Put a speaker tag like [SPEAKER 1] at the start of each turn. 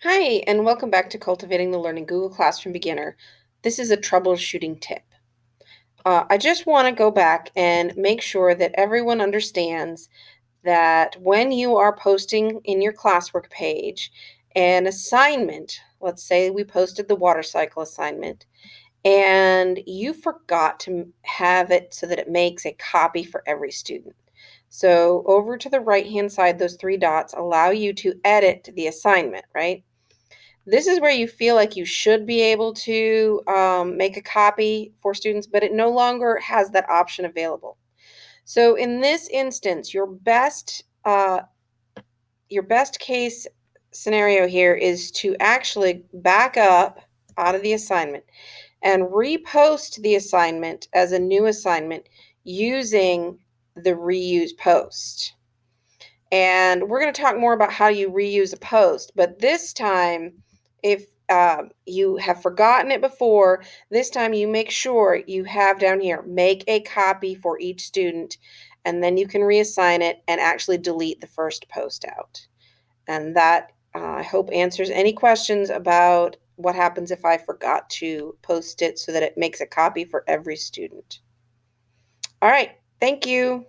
[SPEAKER 1] Hi, and welcome back to Cultivating the Learning Google Classroom Beginner. This is a troubleshooting tip. I just want to go back and make sure that everyone understands that when you are posting in your classwork page an assignment, let's say we posted the water cycle assignment, and you forgot to have it so that it makes a copy for every student. So over to the right-hand side, those three dots allow you to edit the assignment, right? This is where you feel like you should be able to make a copy for students, but it no longer has that option available. So in this instance, your best case scenario here is to actually back up out of the assignment and repost the assignment as a new assignment using the reuse post. And we're going to talk more about how you reuse a post. But this time, if you have forgotten it before, this time you make sure you have down here, make a copy for each student, and then you can reassign it and actually delete the first post out. And that, I hope, answers any questions about what happens if I forgot to post it so that it makes a copy for every student. All right, thank you.